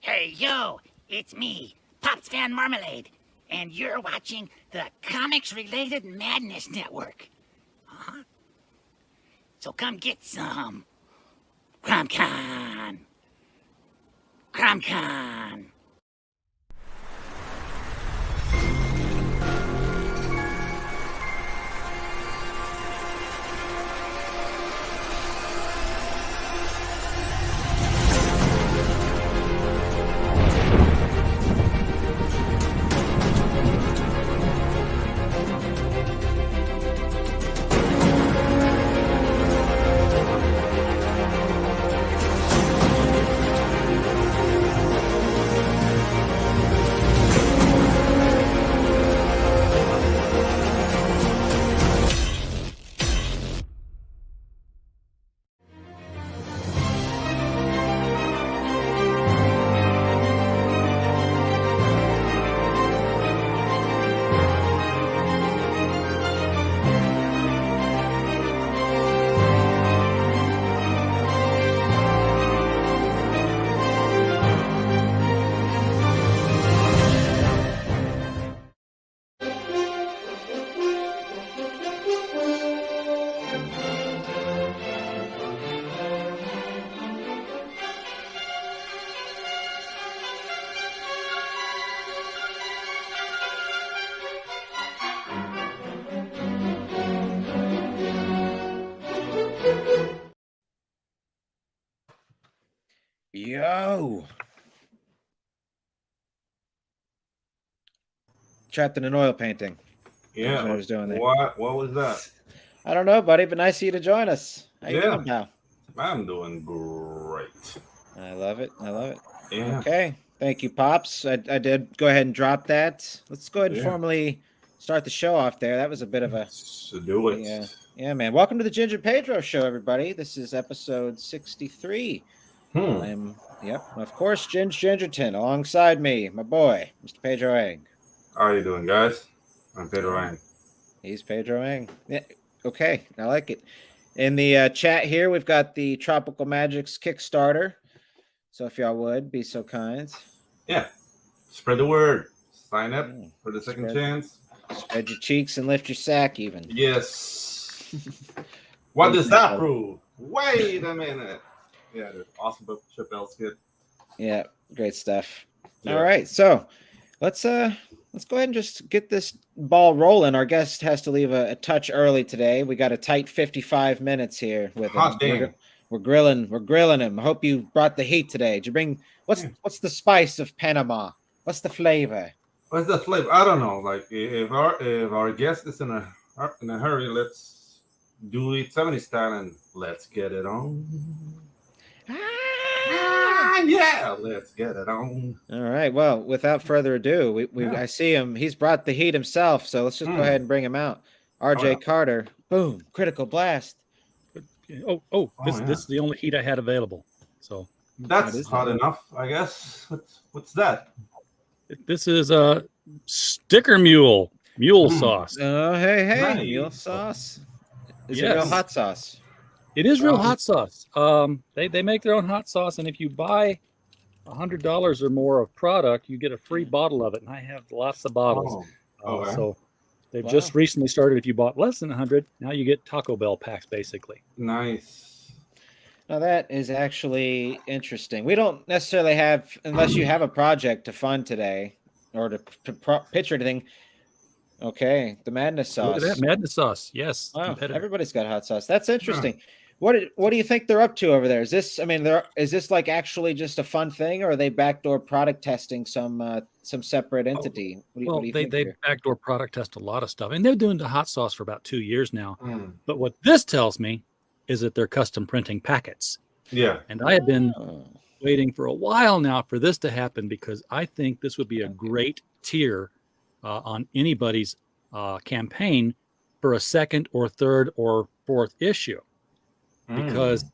Hey, yo, it's me, Pops Van Marmalade, and you're watching the Comics-Related Madness Network. Uh-huh. So come get some. CromCon. CromCon. Yo. Trapped in an oil painting. Yeah. That's what I was doing there. What was that? I don't know, buddy, but nice of you to join us. How you doing, pal? I'm doing great. I love it. I love it. Yeah. Okay. Thank you, Pops. I did go ahead and drop that. Let's go ahead and formally start the show off there. That was a bit of a... So do it. Yeah, man. Welcome to the Ginge and Pedro show, everybody. This is episode 63. I'm, of course, Ginge Gingerton. Alongside me, my boy, Mr. Pedro Egg. How are you doing, guys? I'm Pedro Egg. He's Pedro Egg. Yeah, okay, I like it. In the chat here, we've got the Tropical Magics Kickstarter. So if y'all would be so kind. Yeah. Spread the word. Sign up for the second chance. Spread your cheeks and lift your sack even. Yes. What does that prove? Wait a minute. Yeah, the awesome Chappelle skit. Yeah, great stuff. Yeah. All right, so let's go ahead and just get this ball rolling. Our guest has to leave a touch early today. We got a tight 55 minutes here with him. We're grilling him. I hope you brought the heat today. Did you bring what's the spice of Panama? What's the flavor? What's the flavor? I don't know. Like if our guest is in a hurry, let's do it 70s style and let's get it on. Yeah, let's get it on. All right. Well, without further ado, I see him. He's brought the heat himself. So let's just go ahead and bring him out. RJ Carter. Boom. Critical blast. This is the only heat I had available. So that's hot enough, I guess. What's that? This is a sticker mule sauce. Oh, hey, Nice. mule sauce. Is it real hot sauce? It is real hot sauce. They make their own hot sauce, and if you buy $100 or more of product, you get a free bottle of it. And I have lots of bottles. So they've just recently started. If you bought less than 100, now you get Taco Bell packs, basically. Nice. Now that is actually interesting. We don't necessarily have, unless you have a project to fund today or to pitch or anything. Okay, the madness sauce. Look at that madness sauce. Yes. Wow, everybody's got hot sauce. That's interesting. What do you think they're up to over there? Is this like actually just a fun thing, or are they backdoor product testing some separate entity? What do you think they backdoor product test a lot of stuff, and they're doing the hot sauce for about 2 years now. But what this tells me is that they're custom printing packets. Yeah. And I have been waiting for a while now for this to happen, because I think this would be a great tier on anybody's campaign for a second or third or fourth issue. Because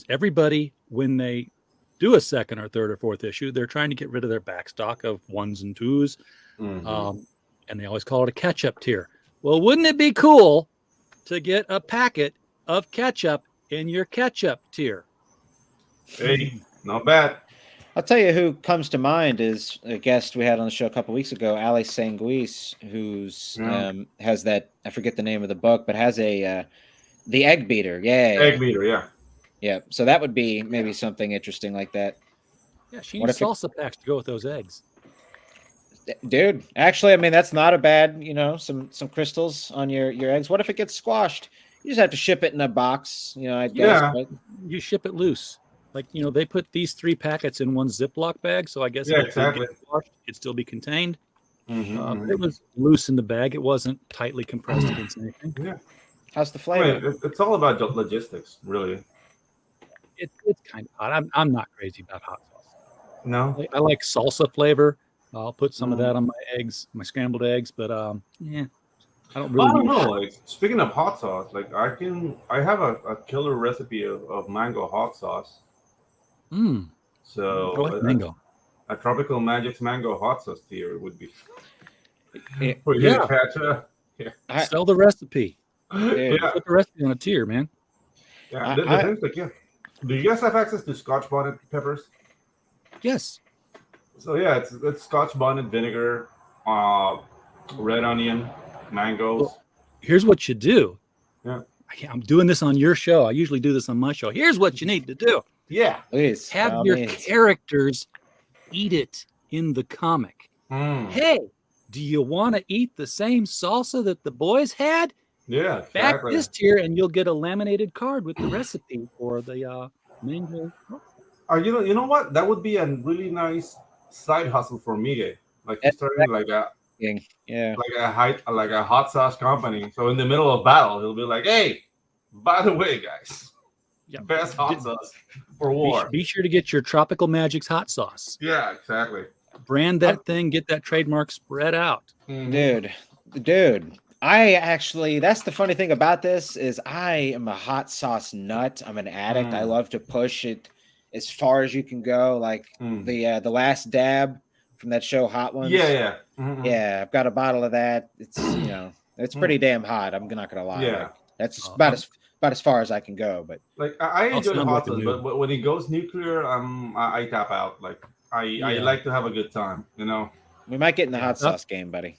everybody, when they do a second or third or fourth issue, they're trying to get rid of their back stock of 1s and 2s. And they always call it a catch-up tier. Well, wouldn't it be cool to get a packet of ketchup in your ketchup tier? Hey, not bad. I'll tell you who comes to mind is a guest we had on the show a couple weeks ago, Ali Sanguis, who's has that, I forget the name of the book, but has a the egg beater. Egg beater, yeah. Yeah. So that would be maybe something interesting like that. Yeah, she needs salsa packs to go with those eggs. Dude, actually, I mean, that's not a bad, some crystals on your eggs. What if it gets squashed? You just have to ship it in a box, I guess. Yeah. But you ship it loose. Like, they put these 3 packets in one Ziploc bag, so I guess Yeah, if exactly. it squashed, it'd still be contained. Mm-hmm. It was loose in the bag. It wasn't tightly compressed against anything. Yeah. How's the flavor? I mean, it's all about logistics, really. It's kind of hot. I'm not crazy about hot sauce. No? I like salsa flavor. I'll put some of that on my eggs, my scrambled eggs, but yeah, I don't really. I don't know. Like, speaking of hot sauce, like I have a killer recipe of mango hot sauce. So I like mango. A tropical Magicks mango hot sauce tier would be. Yeah. Sell the recipe. Yeah. Put the recipe on a tier, man. Yeah. The thing's like, yeah. Do you guys have access to Scotch bonnet peppers? Yes. So yeah, it's Scotch bonnet vinegar, red onion, mangoes. Well, here's what you do. Yeah. I'm doing this on your show. I usually do this on my show. Here's what you need to do. Yeah. Please. Have your characters eat it in the comic. Hey, do you want to eat the same salsa that the boys had? Yeah. Back Exactly. this tier and you'll get a laminated card with the recipe for the mango. You know what? That would be a really nice side hustle for Miguel. Like he's starting like a hot sauce company. So in the middle of battle, he'll be like, "Hey, by the way, guys, best hot sauce for war. Be sure to get your Tropical Magicks hot sauce. Yeah, exactly. Brand that thing, get that trademark spread out. Dude, that's the funny thing about this is I am a hot sauce nut. I'm an addict. I love to push it as far as you can go. Like the last dab from that show Hot Ones. Yeah. Yeah, I've got a bottle of that. It's it's pretty damn hot. I'm not gonna lie. Yeah. Like, that's about as far as I can go. But like I enjoy the hot sauce, but when it goes nuclear, I tap out. Like I like to have a good time, We might get in the hot sauce game, buddy.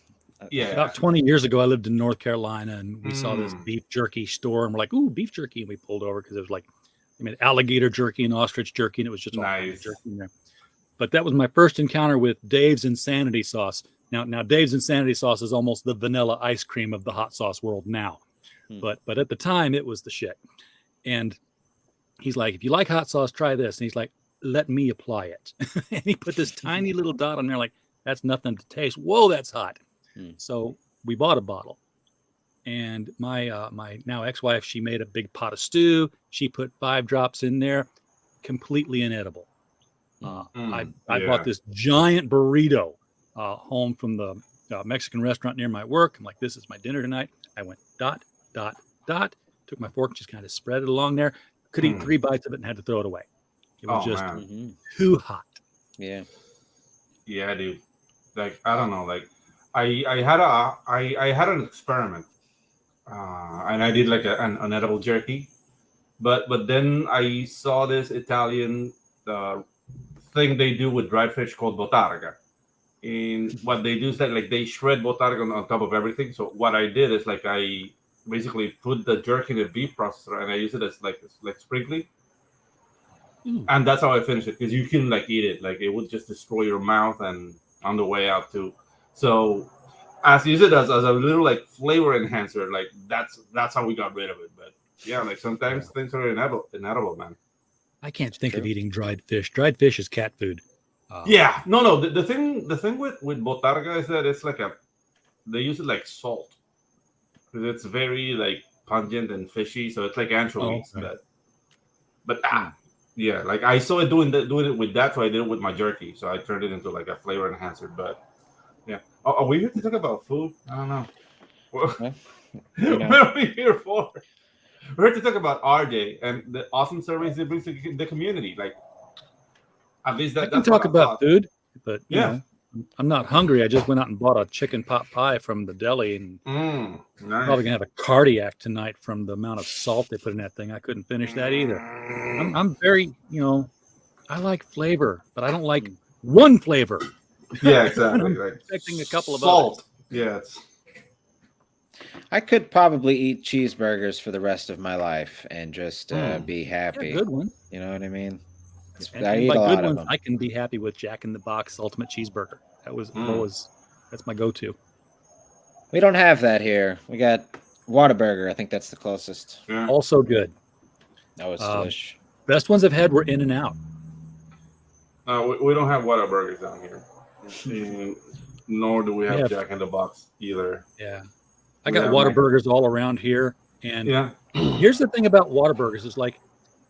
Yeah. About 20 years ago, I lived in North Carolina, and we saw this beef jerky store, and we're like, "Ooh, beef jerky!" And we pulled over because it was like, alligator jerky and ostrich jerky, and it was just all nice jerky in there. But that was my first encounter with Dave's Insanity Sauce. Now Dave's Insanity Sauce is almost the vanilla ice cream of the hot sauce world now, but at the time it was the shit. And he's like, "If you like hot sauce, try this." And he's like, "Let me apply it." And he put this tiny little dot on there, like, that's nothing to taste. Whoa, that's hot. So we bought a bottle, and my my now ex-wife, she made a big pot of stew. She put 5 drops in there, completely inedible. I bought this giant burrito home from the Mexican restaurant near my work. I'm like, this is my dinner tonight. I went dot, dot, dot, took my fork, just kind of spread it along there. Could eat 3 bites of it and had to throw it away. It was just too hot. Yeah. Yeah, dude. Like, I don't know. Like, I had an experiment, and I did like an edible jerky, but then I saw this Italian thing they do with dried fish called botarga. And what they do is that like they shred botarga on top of everything. So what I did is like I basically put the jerky in a beef processor and I use it as like sprinkly. And that's how I finished it, because you can like eat it. Like it would just destroy your mouth and on the way out too. So I use it as a little like flavor enhancer. Like that's how we got rid of it. But yeah, like sometimes things are inedible, man. I can't think of eating dried fish. Dried fish is cat food. Yeah, no. The thing with botarga is that it's like they use it like salt, because it's very like pungent and fishy. So it's like anchovies, but yeah, like I saw it doing it with that, so I did it with my jerky. So I turned it into like a flavor enhancer. But yeah, are we here to talk about food? I don't know. What are we here for? We're here to talk about RJ and the awesome service it brings to the community. Like, at least I can talk about food, but you know, I'm not hungry. I just went out and bought a chicken pot pie from the deli, and nice. probably gonna have a cardiac tonight from the amount of salt they put in that thing. I couldn't finish that either. I'm very, I like flavor, but I don't like one flavor. Yeah, exactly. Like Expecting a couple of salt. others. Yeah, I could probably eat cheeseburgers for the rest of my life and just be happy. Yeah, good one. You know what I mean? And, I and eat by a good lot of ones, them. I can be happy with Jack in the Box Ultimate Cheeseburger. That's my go-to. We don't have that here. We got Whataburger. I think that's the closest. yeah. Also good. That was Um, delish. Best ones I've had were In and Out. We don't have Whataburgers down here, and nor do we have Yeah. Jack in the Box either. Yeah, I We got have Whataburgers all around here. And Yeah, here's the thing about Whataburgers is like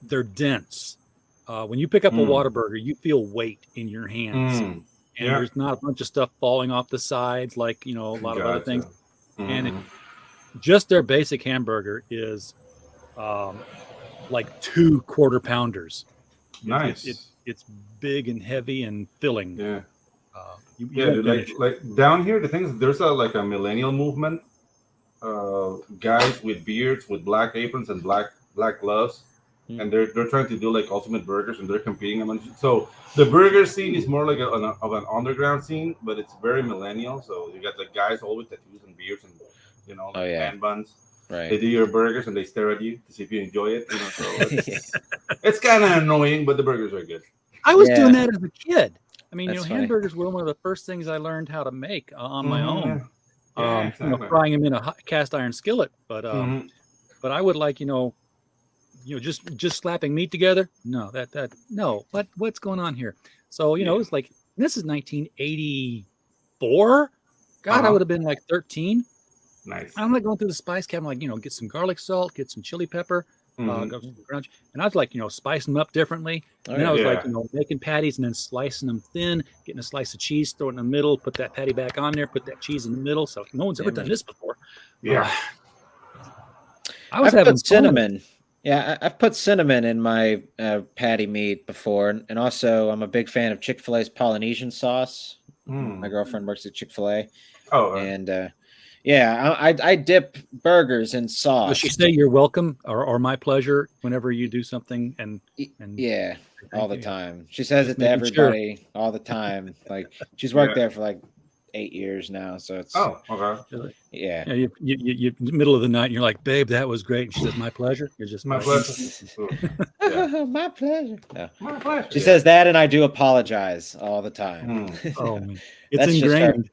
they're dense. When you pick up a Whataburger, you feel weight in your hands, and yeah. there's not a bunch of stuff falling off the sides like a lot of other things. And just their basic hamburger is like 2 quarter pounders. Nice. It's big and heavy and filling. Yeah. You Yeah, won't dude, finish it. like down here, the thing is, there's a millennial movement. Guys with beards, with black aprons and black gloves, and they're trying to do like ultimate burgers, and they're competing among. So the burger scene is more like of an underground scene, but it's very millennial. So you got the guys all with tattoos and beards and man buns. Right. They do your burgers and they stare at you to see if you enjoy it. So it's kind of annoying, but the burgers are good. I was doing that as a kid. I mean, That's funny. hamburgers were one of the first things I learned how to make on my own. Yeah, exactly. Frying them in a cast iron skillet. But but I would like just slapping meat together. No, no. What's going on here? So it was like this is 1984. God, I would have been like 13. Nice. I'm like going through the spice cabinet, like get some garlic salt, get some chili pepper, go some crunch, and I was like spicing them up differently. And then I was like making patties and then slicing them thin, getting a slice of cheese, throw it in the middle, put that patty back on there, put that cheese in the middle. So no one's ever done this before. Yeah. I was having put cinnamon. Yeah, I've put cinnamon in my patty meat before, and also I'm a big fan of Chick-fil-A's Polynesian sauce. My girlfriend works at Chick-fil-A. Oh, and I dip burgers in sauce. Does she say you're welcome or my pleasure whenever you do something? And yeah, all the time. She says it to everybody all the time. Like she's worked there for like 8 years now, so it's okay. Yeah. You middle of the night, and you're like, "Babe, that was great." And she says, "My pleasure." You're just my pleasure. My pleasure. No. My pleasure. She says that, and I do apologize all the time. Oh, it's ingrained.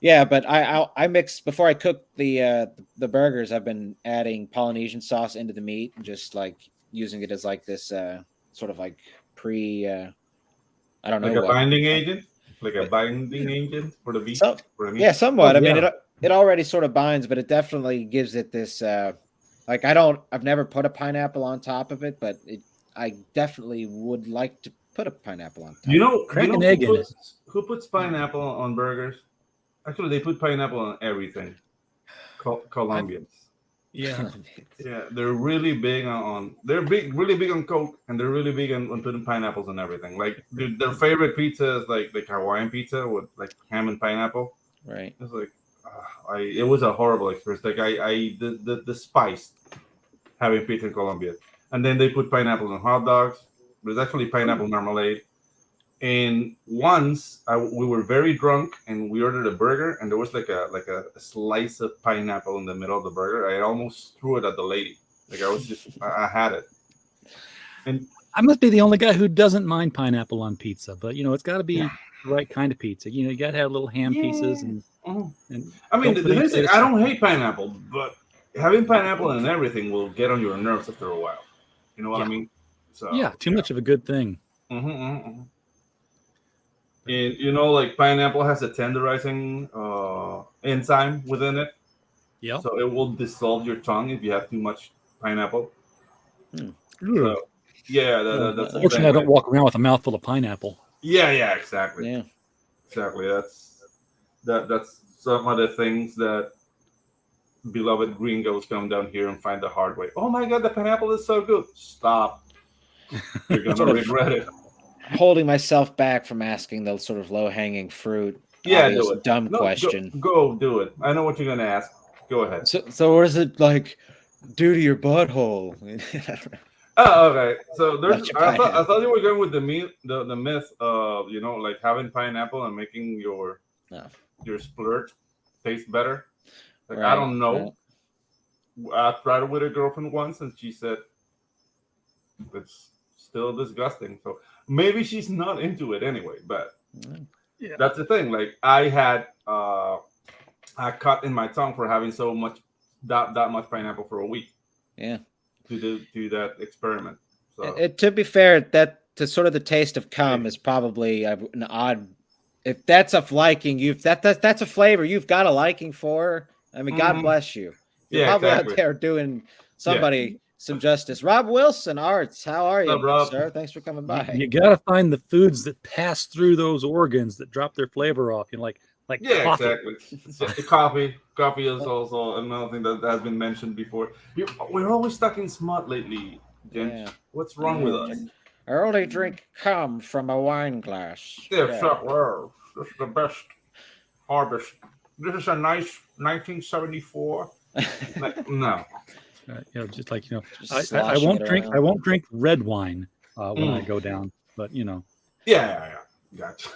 Yeah, but I mix before I cook the burgers. I've been adding Polynesian sauce into the meat, and just like using it as like this sort of like I don't know, like a binding agent. Like a binding agent for the meat? Yeah, somewhat. I mean, it already sort of binds, but it definitely gives it this. I've never put a pineapple on top of it, but I definitely would like to put a pineapple on top. Crack an egg in it. Who puts pineapple on burgers? Actually, they put pineapple on everything. Colombians. Yeah, they're really big on really big on Coke, and they're really big on putting pineapples on everything. Like their favorite pizza is like Hawaiian pizza with like ham and pineapple. Right. It's like it was a horrible experience. Like I despised having pizza in Colombia, and then they put pineapple on hot dogs. There's actually pineapple marmalade. And once we were very drunk and we ordered a burger, and there was like a slice of pineapple in the middle of the burger. I almost threw it at the lady. Like I had it. And I must be the only guy who doesn't mind pineapple on pizza, but it's got to be the right kind of pizza. You got to have little ham pieces and I mean, the thing is, I don't hate pineapple, but having pineapple and everything will get on your nerves after a while. You know what I mean? So too much of a good thing. And like pineapple has a tenderizing enzyme within it. Yeah. So it will dissolve your tongue if you have too much pineapple. So, that's fortunately I don't walk around with a mouthful of pineapple. Yeah, exactly. Yeah. Exactly. That's some of the things that beloved gringos come down here and find the hard way. Oh my God, the pineapple is so good. Stop. You're gonna regret it. Holding myself back from asking the sort of low-hanging fruit. Yeah, do it. Dumb question. Go do it. I know what you're gonna ask. Go ahead. So what does it like do to your butthole? Oh, okay. So there's. Bunch of I thought pineapple. you were going with the myth of like having pineapple and making No. your splurt taste better. Like I Right. don't know. Right. I tried it with a girlfriend once, and she said it's still disgusting. So maybe she's not into it anyway. But Yeah. that's the thing. Like I had a cut in my tongue for having so much that much pineapple for a week Yeah. to that experiment. So To be fair, that to sort of the taste of cum is probably an odd. If that's a liking, that's a flavor you've got a liking for. I mean, God bless you. You're yeah, probably out exactly. there doing Yeah. somebody some justice. Rob Wilson, Arts, how are you, What's up, Rob? sir? Thanks for coming by. You got to find the foods that pass through those organs that drop their flavor off. You know, like Yeah, coffee. exactly. Coffee is also another thing that has been mentioned before. We're always stuck in smut lately, Ginge. Yeah. What's wrong with us? I only drink cum from a wine glass. Yeah, fuck, wow. This is the best harvest. This is a nice 1974. No. Just like Just I sloshing won't it drink. around. I won't drink red wine when I go down. But Yeah. Gotcha.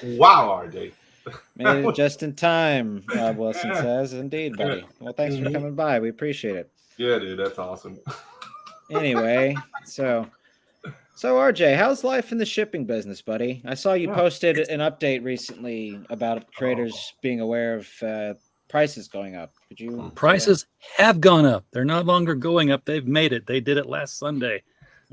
Wow, RJ. Made it just in time, Rob Wilson says. Indeed, buddy. Well, thanks for coming by. We appreciate it. Yeah, dude, that's awesome. Anyway, so RJ, how's life in the shipping business, buddy? I saw you posted an update recently about creators being aware of prices going up. Could you? prices have gone up. They're no longer going up. They've made it. They did it last Sunday.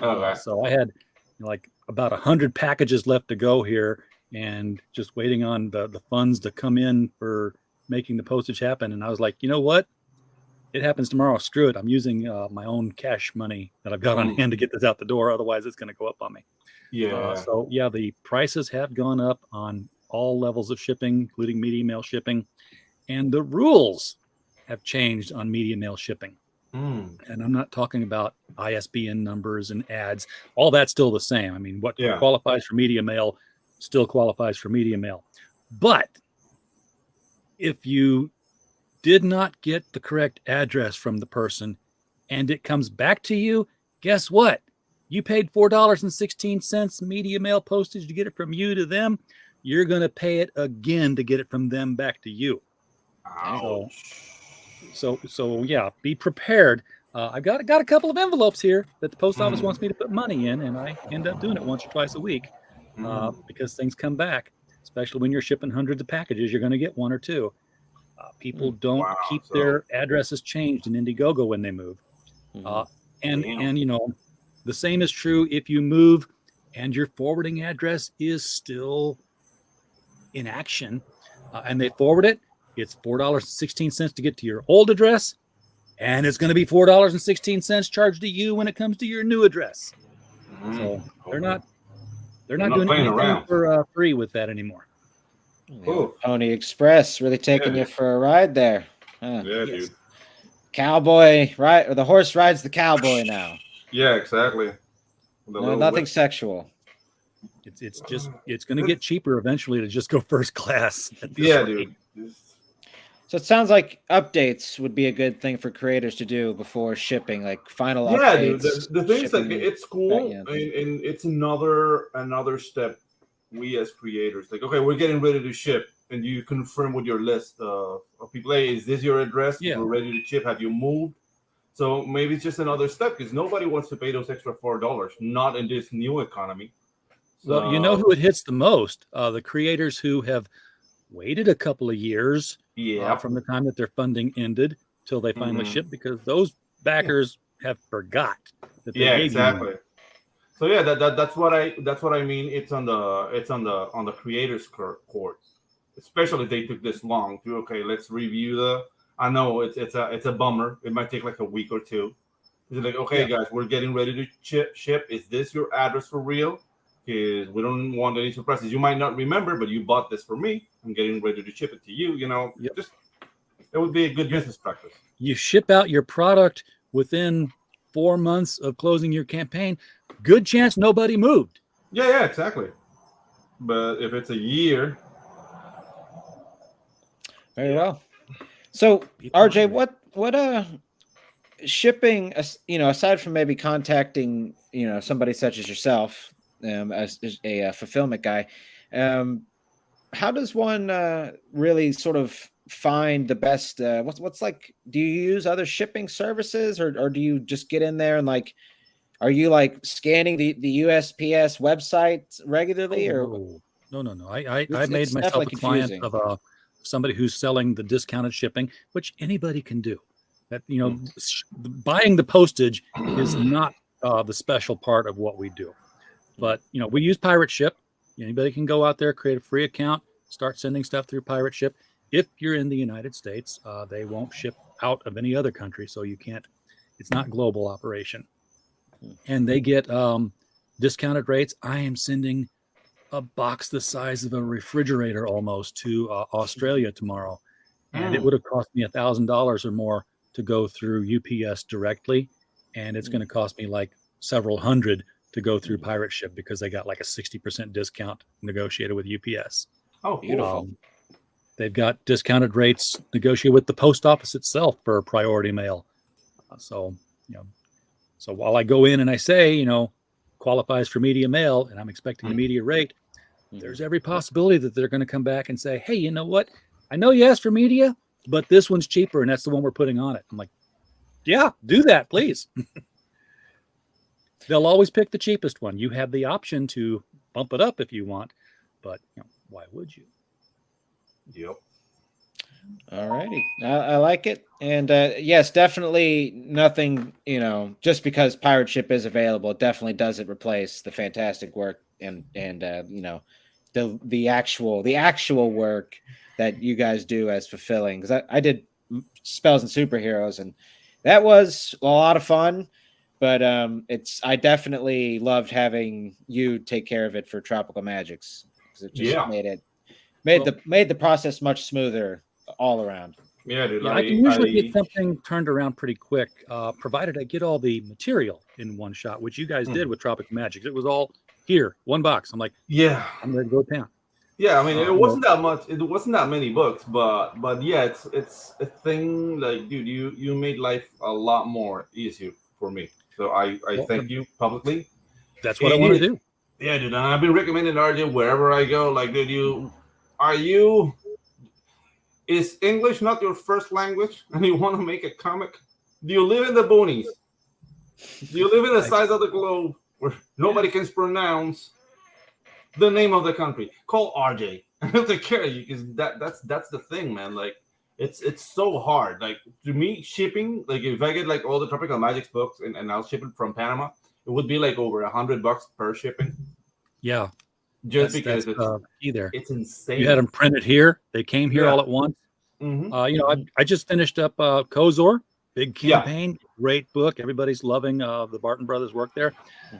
Okay. So I had like about 100 packages left to go here, and just waiting on the funds to come in for making the postage happen. And I was like, you know what? It happens tomorrow. Screw it. I'm using my own cash money that I've got on hand to get this out the door. Otherwise, it's going to go up on me. Yeah. So yeah, the prices have gone up on all levels of shipping, including media mail shipping, and the rules have changed on media mail shipping. And I'm not talking about ISBN numbers and ads. All that's still the same. I mean, what qualifies for media mail still qualifies for media mail. But if you did not get the correct address from the person and it comes back to you, guess what? You paid $4.16 media mail postage to get it from you to them. You're going to pay it again to get it from them back to you. So yeah, be prepared. I've got a couple of envelopes here that the post office wants me to put money in, and I end up doing it once or twice a week because things come back, especially when you're shipping hundreds of packages. You're going to get one or two. People don't keep their addresses changed in Indiegogo when they move. And the same is true if you move and your forwarding address is still in action and they forward it. It's $4.16 to get to your old address, and it's going to be $4.16 charged to you when it comes to your new address. So they're not doing anything for free with that anymore. Pony Express really taking you for a ride there. Yeah, dude. Cowboy, right? Or the horse rides the cowboy now. Yeah, exactly. No, nothing sexual. It's going to get cheaper eventually to just go first class. Dude. So it sounds like updates would be a good thing for creators to do before shipping, like final updates. Yeah, dude. The thing's like it's cool, and it's another step. We as creators, like, okay, we're getting ready to ship, and you confirm with your list of people. Hey, is this your address? Yeah. We're ready to ship. Have you moved? So maybe it's just another step because nobody wants to pay those extra $4, not in this new economy. So, well, you know who it hits the most? The creators who have waited a couple of years from the time that their funding ended till they finally ship, because those backers have forgot that they gave exactly. So yeah, that's what I mean. It's on the creators' court, especially if they took this long to let's review I know it's a bummer. It might take like a week or two. It's like, guys, we're getting ready to ship. Is this your address for real? Because we don't want any surprises. You might not remember, but you bought this for me. I'm getting ready to ship it to you. Just it would be a good business practice. You ship out your product within 4 months of closing your campaign. Good chance nobody moved. Yeah, exactly. But if it's a year, very well. So RJ, what shipping, aside from maybe contacting, somebody such as yourself, as a fulfillment guy, how does one really sort of find the best? What's like? Do you use other shipping services, or do you just get in there and like? Are you like scanning the USPS website regularly, or No. I made it's myself definitely a client confusing. of somebody who's selling the discounted shipping, which anybody can do. That buying the postage is not the special part of what we do. But we use Pirate Ship. Anybody can go out there, create a free account, start sending stuff through Pirate Ship. If you're in the United States, they won't ship out of any other country, so you can't. It's not global operation, and they get discounted rates. I am sending a box the size of a refrigerator almost to Australia tomorrow, and it would have cost me $1,000 or more to go through UPS directly, and it's going to cost me like several hundred to go through Pirate Ship because they got like a 60% discount negotiated with UPS. Oh, beautiful. They've got discounted rates negotiated with the post office itself for priority mail. So while I go in and I say, qualifies for media mail and I'm expecting the media rate, there's every possibility that they're going to come back and say, hey, you know what? I know you asked for media, but this one's cheaper and that's the one we're putting on it. I'm like, yeah, do that, please. They'll always pick the cheapest one. You have the option to bump it up if you want, but why would you? Yep. All righty. I like it. And yes, definitely nothing, just because Pirate Ship is available, it definitely doesn't replace the fantastic work and the actual work that you guys do as fulfilling. Because I did Spells and Superheroes, and that was a lot of fun. But I definitely loved having you take care of it for Tropical Magics, because it just made the process much smoother all around. Yeah, dude. I can usually get something turned around pretty quick, provided I get all the material in one shot, which you guys did with Tropical Magics. It was all here, one box. I'm like, yeah, I'm ready to go down. Yeah, I mean, it wasn't that much. It wasn't that many books, but yeah, it's a thing. Like, dude, you made life a lot more easier for me. So I thank you publicly. That's what I want to do. Yeah, dude. And I've been recommending RJ wherever I go. Like, dude, is English not your first language, and you want to make a comic? Do you live in the boonies? Do you live in the sides of the globe where nobody can pronounce the name of the country? Call RJ and he'll take care of you, because that's the thing, man. Like, it's so hard. Like, to me, shipping, like, if I get like all the Tropical Magics books and I'll ship it from Panama, it would be like over $100 per shipping. Yeah, just because it's insane. You had them printed here; they came here all at once. I just finished up Kozor, big campaign, great book. Everybody's loving the Barton Brothers work there.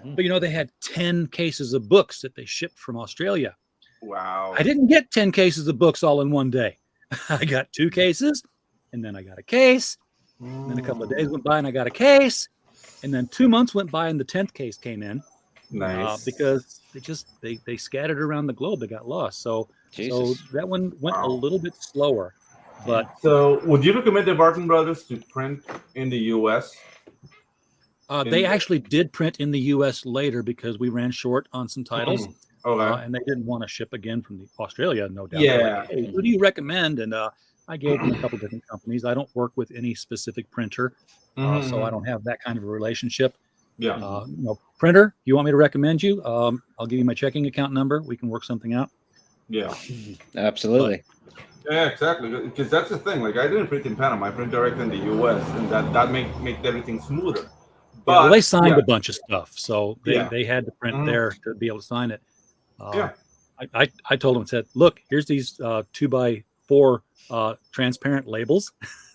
But they had 10 cases of books that they shipped from Australia. Wow. I didn't get 10 cases of books all in one day. I got 2 cases, and then I got a case. Then a couple of days went by and I got a case. And then 2 months went by and the 10th case came in. Nice. Because they scattered around the globe. They got lost. So that one went a little bit slower. But so would you recommend the Barton Brothers to print in the US? They actually did print in the US later because we ran short on some titles. And they didn't want to ship again from Australia, no doubt. Yeah. Like, hey, who do you recommend? And I gave them a couple different companies. I don't work with any specific printer, so I don't have that kind of a relationship. Yeah. Printer, you want me to recommend you? I'll give you my checking account number. We can work something out. Yeah. Absolutely. Yeah, exactly. Because that's the thing. Like, I didn't print in Panama. I print directly in the US, and that make everything smoother. But they signed a bunch of stuff, so they had to print there to be able to sign it. I told them, said, look, here's these 2x4 transparent labels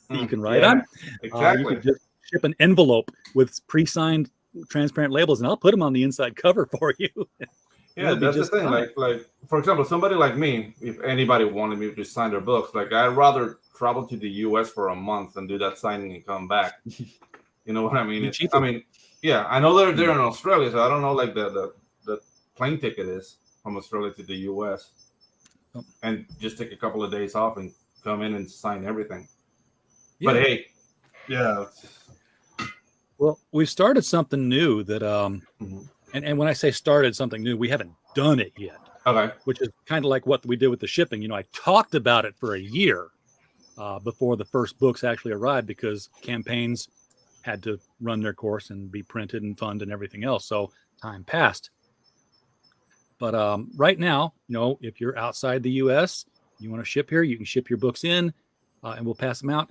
that you can write on. Exactly. You can just ship an envelope with pre-signed transparent labels, and I'll put them on the inside cover for you. Yeah, that's the thing. Like, for example, somebody like me, if anybody wanted me to sign their books, like, I'd rather travel to the US for a month and do that signing and come back. You know what I mean? I know they're in Australia, so I don't know like the plane ticket is from Australia to the US, and just take a couple of days off and come in and sign everything. Yeah. But hey, Well, we've started something new that Mhm. and when I say started something new, we haven't done it yet. Okay. Which is kind of like what we did with the shipping. You know, I talked about it for a year before the first books actually arrived because campaigns had to run their course and be printed and funded and everything else. So time passed. But right now, you know, if you're outside the U.S., you want to ship here, you can ship your books in, and we'll pass them out.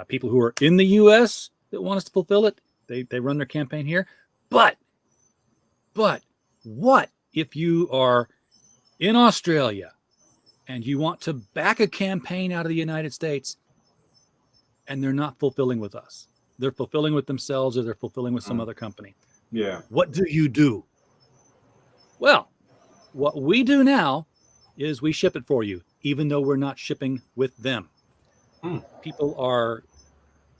People who are in the U.S. that want us to fulfill it, they run their campaign here. But what if you are in Australia and you want to back a campaign out of the United States and they're not fulfilling with us? They're fulfilling with themselves or they're fulfilling with some other company. Yeah. What do you do? Well, what we do now is we ship it for you, even though we're not shipping with them. People are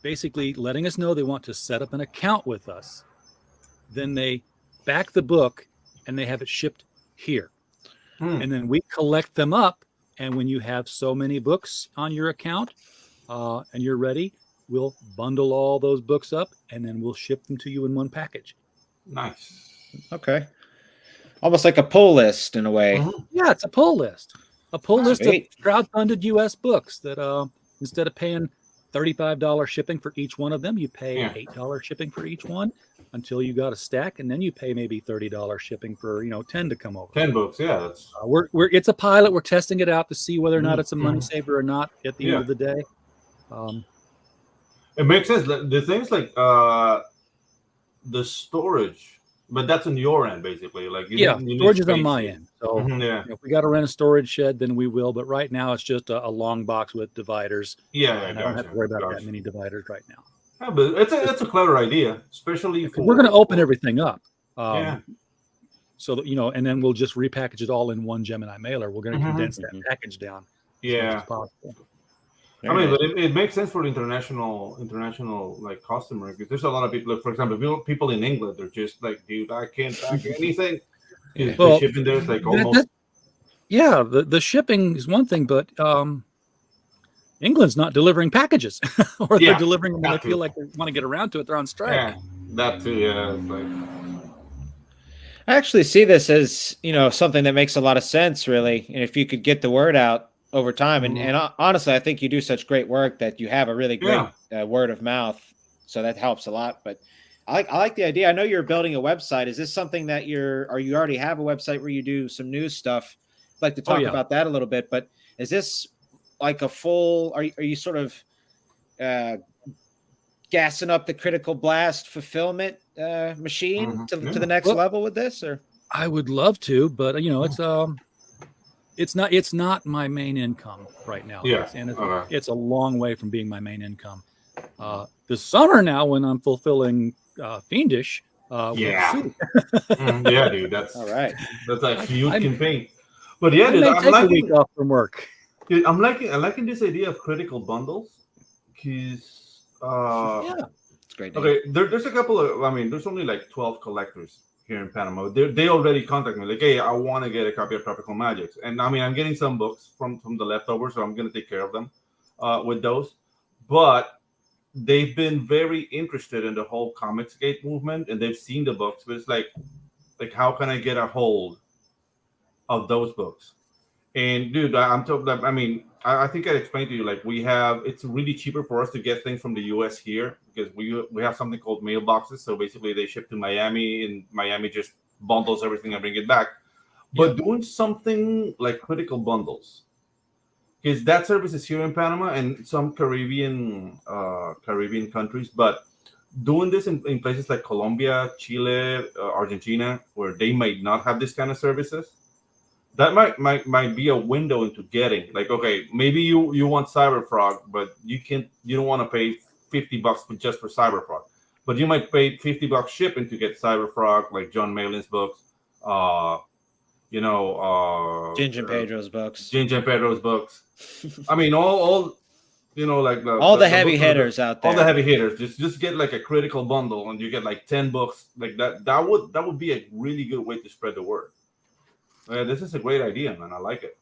basically letting us know they want to set up an account with us. Then they back the book and they have it shipped here. And then we collect them up. And when you have so many books on your account and you're ready, we'll bundle all those books up and then we'll ship them to you in one package. Nice. Okay. Almost like a pull list in a way. Yeah, it's a pull list. A pull list of Sweet. crowdfunded U.S. books that instead of paying $35 shipping for each one of them, you pay $8 shipping for each one until you got a stack, and then you pay maybe $30 shipping for 10 to come over. 10 books, yeah. That's we're it's a pilot. We're testing it out to see whether or not it's a money saver or not at the end of the day. It makes sense. The things like the storage, but that's on your end basically. Like storage is on my end. So if we got to rent a storage shed, then we will. But right now, it's just a long box with dividers. And I don't have to worry about that many dividers right now. Yeah, but it's a clever idea, especially for, we're going to open everything up. So that, and then we'll just repackage it all in one Gemini mailer. We're going to condense that package down as much as possible. I mean, but it makes sense for the international like customer, because there's a lot of people. Like, for example, people in England, they're just like, dude, I can't pack anything. The shipping there is like almost. The shipping is one thing, but England's not delivering packages, or they're delivering them when they feel like they want to get around to it. They're on strike. Yeah, that too. Yeah, it's like. I actually see this as something that makes a lot of sense, really. And if you could get the word out over time, and honestly, I think you do such great work that you have a really great word of mouth, so that helps a lot. But I like the idea. I know you're building a website. Is this something that you already have a website where you do some news stuff? I'd like to talk about that a little bit. But is this like a full? Are you sort of gassing up the Critical Blast fulfillment machine to the next level with this? Or I would love to, but it's not my main income right now. It's a long way from being my main income. This summer now, when I'm fulfilling Fiendish, yeah, dude, that's all right. That's a huge campaign. But yeah, dude, I'm liking a week off from work. Dude, I'm liking this idea of critical bundles, because it's great. Okay, there's a couple of. I mean, there's only like 12 collectors here in Panama. They already contact me like, hey, I want to get a copy of Tropical Magics, and I mean, I'm getting some books from the leftovers, so I'm gonna take care of them with those. But they've been very interested in the whole Comicsgate movement, and they've seen the books. But it's like how can I get a hold of those books? And dude, I'm talking. I mean, I think I explained to you, like, it's really cheaper for us to get things from the U.S. here, because we have something called mailboxes. So basically, they ship to Miami, and Miami just bundles everything and bring it back. But doing something like critical bundles, because that service is here in Panama and some Caribbean countries, but doing this in places like Colombia, Chile, Argentina, where they might not have this kind of services, that might be a window into getting, like, okay, maybe you want Cyberfrog, but you don't want to pay $50 just for Cyberfrog, but you might pay $50 shipping to get Cyberfrog, like John Malin's books, Ginge and Pedro's books. I mean, all like all the heavy hitters out there. All the heavy hitters. Just get like a critical bundle, and you get like 10 books like that. That would be a really good way to spread the word. This is a great idea, man. I like it.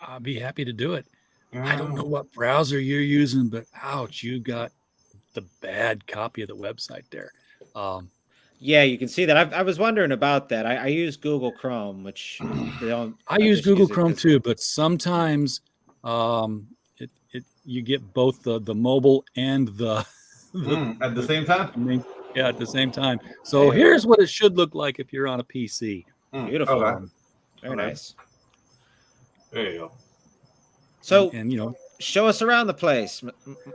I'll be happy to do it. I don't know what browser you're using, but ouch, you got the bad copy of the website there. Yeah, you can see that. I was wondering about that. I use Google Chrome, which I use Google Chrome too. too, but sometimes you get both the mobile and the at the same time. Yeah, at the same time. So here's what it should look like if you're on a PC. Beautiful. Okay. Very nice. There you go. So and show us around the place.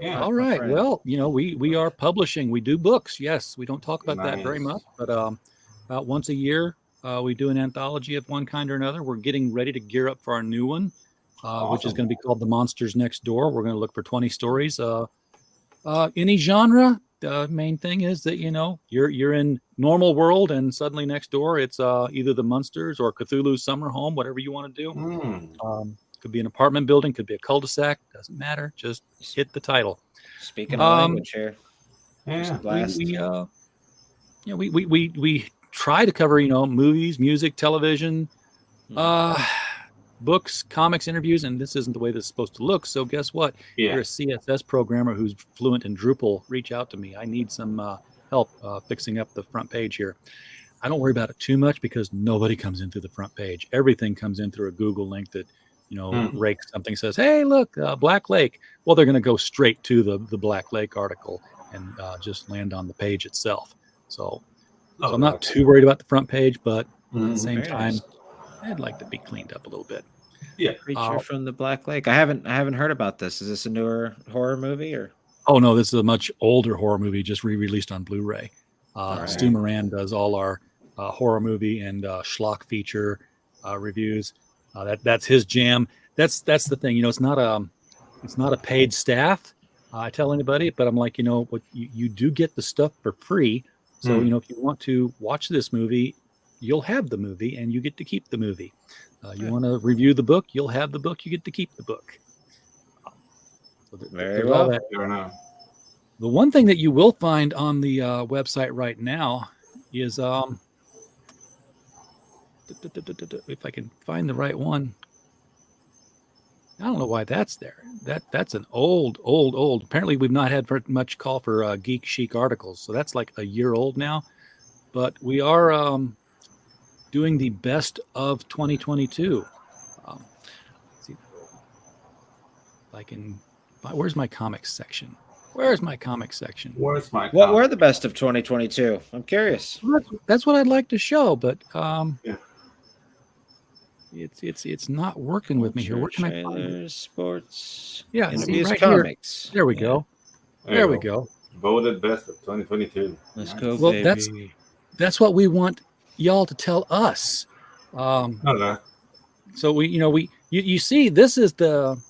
Yeah. All right. Well, we are publishing. We do books. Yes, we don't talk about that very much, but about once a year we do an anthology of one kind or another. We're getting ready to gear up for our new one, which is going to be called The Monsters Next Door. We're going to look for 20 stories. Any genre. The main thing is that you're in normal world, and suddenly next door it's either the Munsters or Cthulhu's summer home, whatever you want to do. Could be an apartment building, could be a cul-de-sac, doesn't matter. Just hit the title. Speaking of language here, we try to cover movies, music, television, books, comics, interviews, and this isn't the way this is supposed to look. So guess what? You're a CSS programmer who's fluent in Drupal. Reach out to me. I need some help fixing up the front page here. I don't worry about it too much because nobody comes in through the front page. Everything comes in through a Google link that rakes something, says, hey, look, Black Lake. Well, they're going to go straight to the Black Lake article and just land on the page itself. So I'm not too worried about the front page, but at the same time, I'd like to be cleaned up a little bit. Yeah. Creature from the Black Lake. I haven't heard about this. Is this a newer horror movie or? Oh no, this is a much older horror movie, just re-released on Blu-ray. Stu Moran does all our horror movie and schlock feature reviews. That's his jam. That's the thing. It's not a paid staff. I tell anybody, but I'm like, what you do get the stuff for free. So if you want to watch this movie, you'll have the movie and you get to keep the movie. You want to review the book, you'll have the book, you get to keep the book. So very well. The one thing that you will find on the website right now is if I can find the right one. I don't know why that's there. That's an old. Apparently, we've not had much call for Geek Chic articles, so that's like a year old now. But we are doing the best of 2022. Let's see if I can. Where's my comics section? Where's my comics section? Where's my? What were the best of 2022? I'm curious. That's what I'd like to show, but it's not working with me here. Where can I find it? Sports. Yeah, interviews, right comics. Here. There we go. There we go. Voted best of 2022. Let's go, well, baby. That's what we want y'all to tell us. Okay. So you see, this is the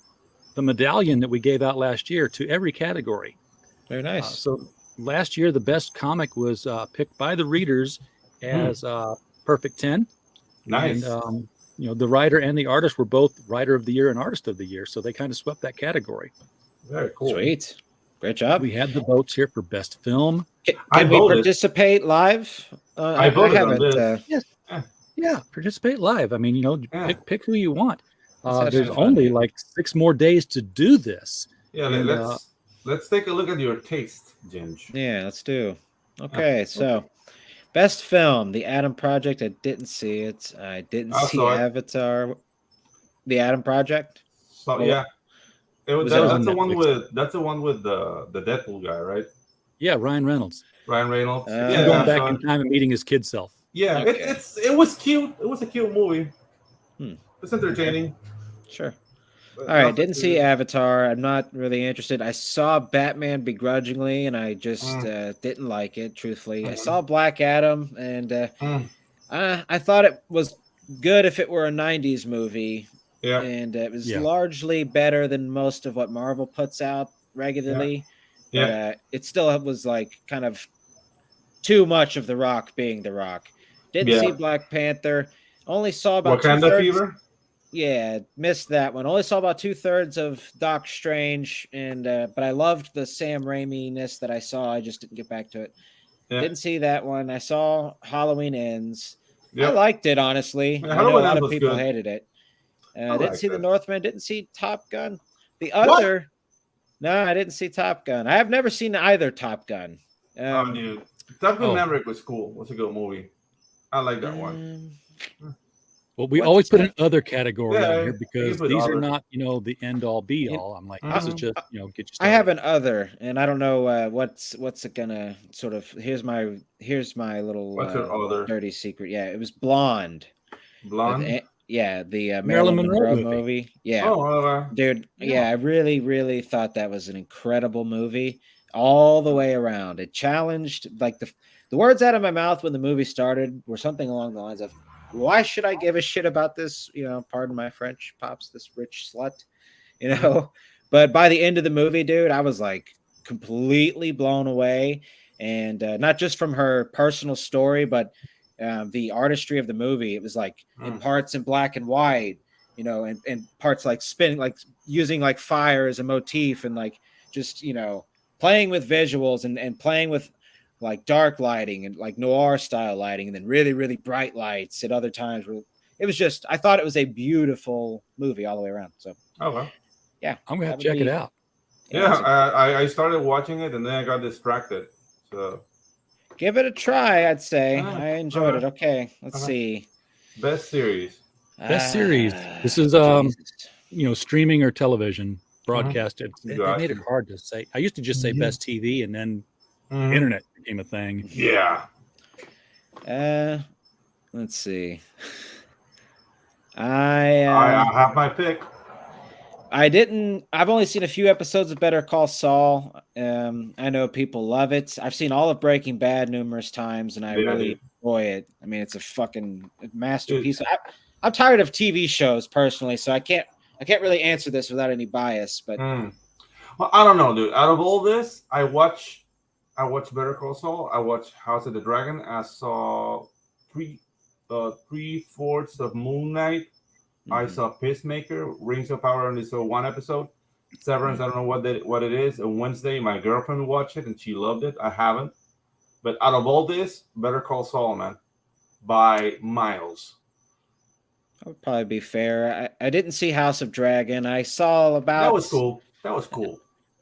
medallion that we gave out last year to every category. Very nice. So last year, the best comic was picked by the readers as Perfect 10. Nice. And the writer and the artist were both Writer of the Year and Artist of the Year, so they kind of swept that category. Very cool. Sweet. Great job. We had the votes here for best film. Can we participate live? I voted on this. Yes. Yeah, participate live. I mean, pick who you want. There's fun. only like 6 more days to do this. Yeah, And, let's take a look at your taste, Ginge. Yeah, let's do. Okay, so best film, The Adam Project. I didn't see it. I didn't see Avatar. The Adam Project. So that's the one with the Deadpool guy, right? Yeah, Ryan Reynolds. Ryan Reynolds. Going back in time and meeting his kid self. Yeah, okay. It was cute. It was a cute movie. It's entertaining. Sure. All right, didn't see Avatar. I'm not really interested. I saw Batman begrudgingly, and I just didn't like it, truthfully. I saw Black Adam, and I thought it was good if it were a 90s movie. Yeah. And it was largely better than most of what Marvel puts out regularly. Yeah. But it still was like kind of too much of The Rock being The Rock. Didn't see Black Panther. Only saw about Wakanda Fever. Yeah, missed that one. Only saw about 2/3 of Doc Strange, and but I loved the Sam Raimi-ness that I saw. I just didn't get back to it. Yeah. Didn't see that one. I saw Halloween Ends. Yep. I liked it, honestly. Yeah, I know a lot of was people good. hated it. Didn't liked see The it. Northman. Didn't see Top Gun. The other, no, I didn't see Top Gun. I have never seen either Top Gun. Dude. Top Gun Oh. Maverick was cool. Was a good movie. I like that one. Well, we What's always put that? an other category Yeah, on here you because put these are other. not, the end all be You- all. I'm like, this is Mhm. just, get you I started. have an other, and I don't know what's it gonna sort of. Here's my little What's your other? dirty secret. Yeah, it was Blonde. Blonde. Yeah, the Marilyn Marilyn Monroe Monroe movie. movie. Yeah, Oh, dude. Yeah. Yeah, I really, really thought that was an incredible movie all the way around. It challenged like the words out of my mouth when the movie started were something along the lines of, "Why should I give a shit about this? Pardon my French, pops. This rich slut." you know. Mhm. But by the end of the movie, dude, I was like completely blown away, and not just from her personal story, but the artistry of the movie. It was like in parts in black and white, and parts like spinning, like using like fire as a motif, and like just playing with visuals and playing with like dark lighting and like noir style lighting, and then really really bright lights at other times. It was just, I thought it was a beautiful movie all the way around. So Okay. yeah, I'm going to that have would to check it be- out. Yeah, it's a- I started watching it and then I got distracted. So give it a try, I'd say. Ah, I enjoyed it. okay. Okay, let's Okay. see. Best series. Best series. This is Jesus. streaming or television broadcasted. They made it Gotcha. hard to say. I used to just say best TV, and then Mhm. internet became a thing. Yeah. Let's see. I have my pick. I've only seen a few episodes of Better Call Saul. I know people love it. I've seen all of Breaking Bad numerous times, and I Yeah, really dude. enjoy it. I mean, it's a fucking masterpiece. I'm tired of TV shows personally, so I can't really answer this without any bias. But Well, I don't know, dude. Out of all this, I watched Better Call Saul. I watched House of the Dragon. I saw three-fourths of Moon Knight. I saw Peacemaker, Rings of Power. Only saw one episode. Severance. I don't know what it is. And Wednesday, my girlfriend watched it and she loved it. I haven't. But out of all this, Better Call Saul, man, by miles. that would probably be fair. I didn't see House of Dragon. I saw about. That was cool.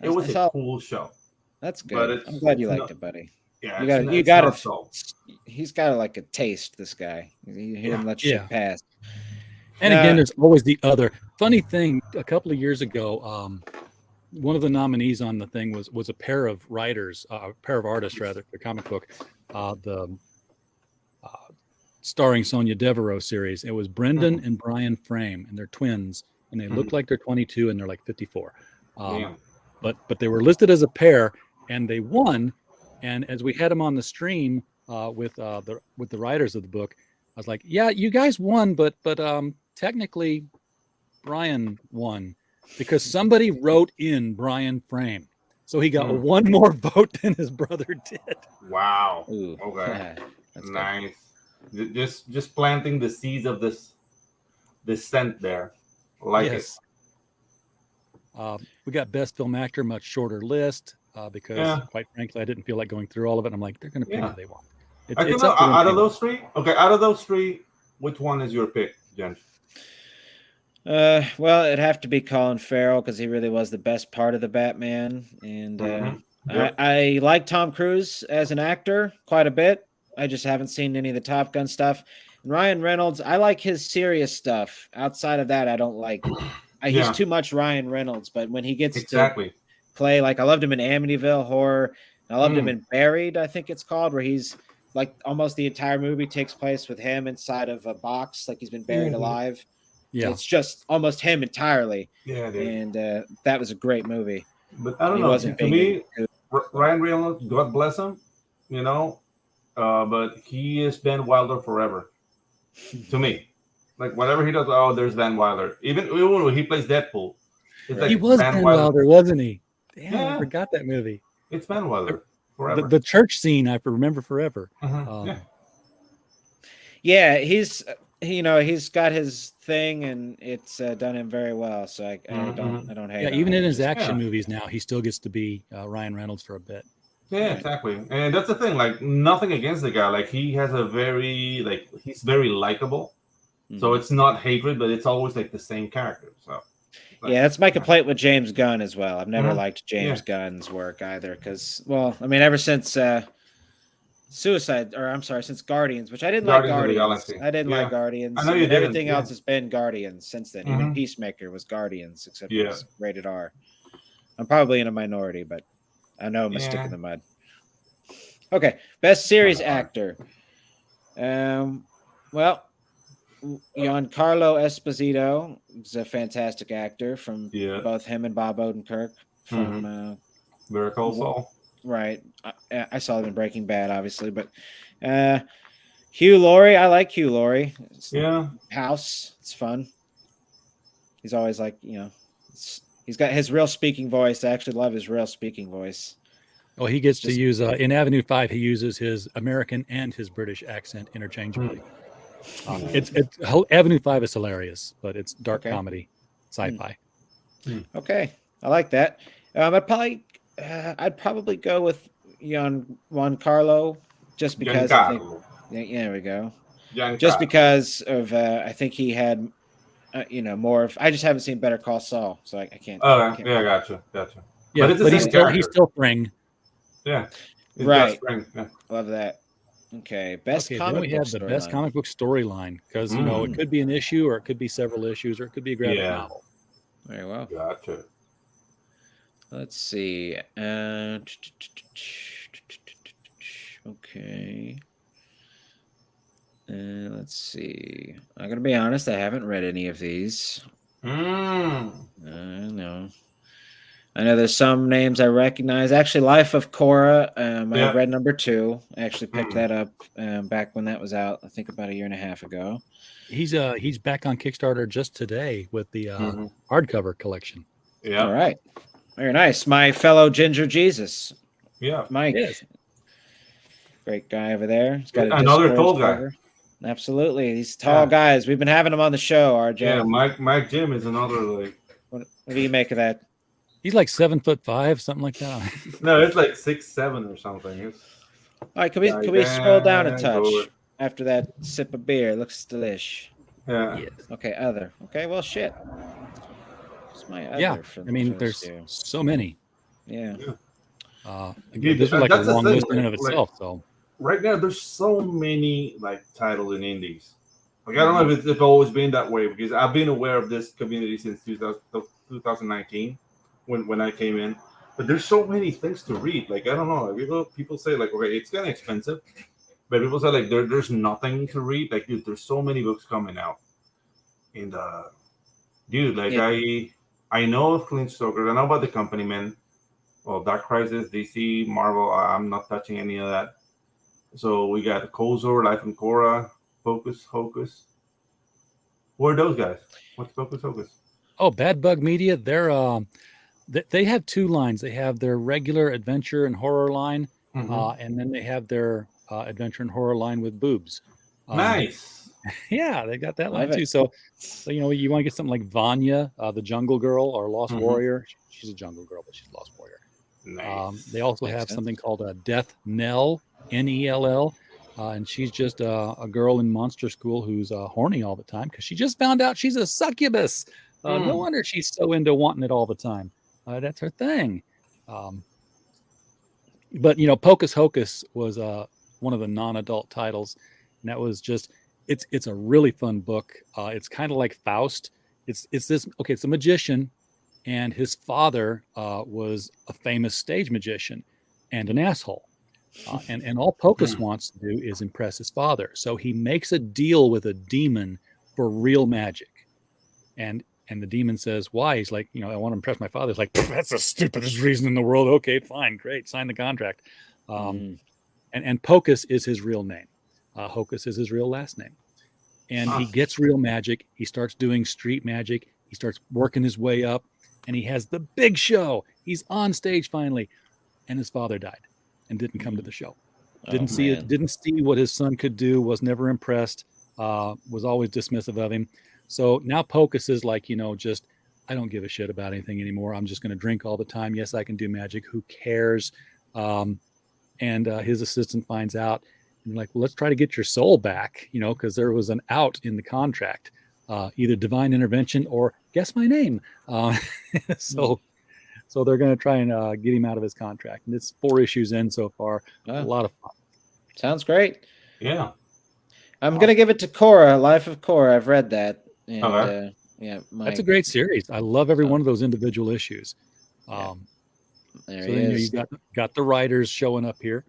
It was a cool show. That's But good. I'm glad you liked it, buddy. Yeah, You got not to. so. He's got like a taste. This guy. He didn't let shit pass. And again, there's always the other. Funny thing, a couple of years ago, one of the nominees on the thing was a pair of writers, a pair of artists rather, the comic book, starring Sonia Devereaux series. It was Brendan and Brian Frame, and they're twins, and they look like they're 22 and they're like 54. But they were listed as a pair, and they won. And as we had them on the stream with the writers of the book, I was like, "Yeah, you guys won, but technically, Brian won because somebody wrote in Brian Frame, so he got one more vote than his brother did." Wow. Ooh. Okay. That's Nice. Just planting the seeds of this scent there. Like it. We got best film actor, much shorter list because, quite frankly, I didn't feel like going through all of it. I'm like, they're going to pick who they want. Out of those three, which one is your pick, Ginge? Well, it'd have to be Colin Farrell because he really was the best part of the Batman, and I like Tom Cruise as an actor quite a bit. I just haven't seen any of the Top Gun stuff. And Ryan Reynolds, I like his serious stuff. Outside of that, I don't like. He's too much Ryan Reynolds, but when he gets to play, like I loved him in Amityville Horror, and I loved him in Buried, I think it's called, where he's like almost the entire movie takes place with him inside of a box, like he's been buried alive. Yeah, it's just almost him entirely. Yeah, dude. And that was a great movie. But I don't know. To me, Ryan Reynolds, God bless him, but he is Van Wilder forever. To me, like whatever he does, there's Van Wilder. Even when he plays Deadpool, it's like he was Van Wilder, wasn't he? Damn, I forgot that movie. It's Van Wilder forever. The church scene I remember forever. Yeah, he's got his thing, and it's done him very well. So I don't hate. Yeah, even in his action movies now, he still gets to be Ryan Reynolds for a bit. Yeah, exactly. And that's the thing. Like, nothing against the guy. Like, he has he's very likable. So it's not hatred, but it's always like the same character. So that's my complaint with James Gunn as well. I've never liked James Gunn's work either, because ever since since Guardians, which I didn't Guardians like of the Guardians. Galaxy. I didn't Yeah. like Guardians. I know you and didn't, everything yeah. else has been Guardians since then. Even Mhm. Peacemaker was Guardians, except it Yeah. was rated R. I'm probably in a minority, but I know I'm a stick Yeah. in the mud. Okay, best series Kinda hard. actor. Well, Giancarlo Esposito is a fantastic actor from Yeah. both him and Bob Odenkirk from Better Call Saul. right. I saw them in Breaking Bad, obviously, but Hugh Laurie, I like Hugh Laurie. Yeah. House, it's fun. He's always like, he's got his real speaking voice. I actually love his real speaking voice. Well, he gets to use in Avenue 5. He uses his American and his British accent interchangeably. It's Avenue 5 is hilarious, but it's dark comedy, sci-fi. Okay, I like that. I'd probably go with Juan Carlo, just because I think. Yeah, there we go. Just because of I think he had, more of. I just haven't seen Better Call Saul, so I can't. Oh, yeah, gotcha. Yeah, but he's still Spring. Yeah, right. Spring. Yeah. Love that. Okay, best comic then we have book the best comic book storyline, because it could be an issue, or it could be several issues, or it could be a graphic novel. Very well. Gotcha. Let's see. Okay. Let's see. I'm gonna be honest. I haven't read any of these. No. I know there's some names I recognize. Actually, Life of Korra. I read number 2. I actually picked that up back when that was out. I think about a year and a half ago. He's back on Kickstarter just today with the hardcover collection. Yeah. All right. Very nice. My fellow Ginger Jesus. Yeah. Mike. Yes. Great guy over there. He's got another tall guy. Absolutely. These tall guys. We've been having them on the show, RJ. Yeah, Mike Jim is another like. What do you make of that? He's like 7'5", something like that. No, it's like 6'7" or something. All right, can we scroll down a touch after that sip of beer? Looks delish. Yeah. Yes. Okay, other. Okay, well, shit. What's my other? Yeah, there's so many. Yeah. Again, this is like a long list in and of itself. So right now, there's so many like titles in indies. Like I don't know if it's always been that way, because I've been aware of this community since 2019 when I came in. But there's so many things to read. Like I don't know. People say like, okay, it's kind of expensive, but people say like there's nothing to read. Like dude, there's so many books coming out. And dude, like I know of Clint Stoker. I know about the Company Men. Well, Dark Crisis, DC, Marvel. I'm not touching any of that. So we got Kozor, Life and Korra, Focus Hocus. Who are those guys? What's Focus Hocus? Oh, Bad Bug Media. They have 2 lines. They have their regular adventure and horror line, and then they have their adventure and horror line with boobs. Nice. Yeah, they got that line too. So you want to get something like Vanya, the Jungle Girl, or Lost Warrior. She's a Jungle Girl, but she's a Lost Warrior. Nice. They also have something called Death Nell, Nell, and she's just a girl in monster school who's horny all the time because she just found out she's a succubus. No wonder she's so into wanting it all the time. That's her thing. But Pocus Hocus was one of the non-adult titles, and that was just it's a really fun book. It's kind of like Faust. It's a magician, and his father was a famous stage magician and an asshole. And all Pocus wants to do is impress his father. So he makes a deal with a demon for real magic. And the demon says, why? He's like, I want to impress my father. He's like, that's the stupidest reason in the world. Okay, fine, great. Sign the contract. And Pocus is his real name. Hocus is his real last name. And he gets real magic. He starts doing street magic. He starts working his way up. And he has the big show. He's on stage finally. And his father died and didn't come to the show. Didn't see what his son could do, was never impressed, was always dismissive of him. So now Pocus is like, just, I don't give a shit about anything anymore. I'm just going to drink all the time. Yes, I can do magic. Who cares? And his assistant finds out, and like, well, let's try to get your soul back, because there was an out in the contract, either divine intervention or guess my name. So they're going to try and get him out of his contract. And it's 4 issues in so far. A lot of fun. Sounds great. Yeah. I'm gonna give it to Cora, Life of Cora. I've read that, and Okay. yeah, That's a great series. I love every one of those individual issues. Yeah. There So he then is. you got the writers showing up here.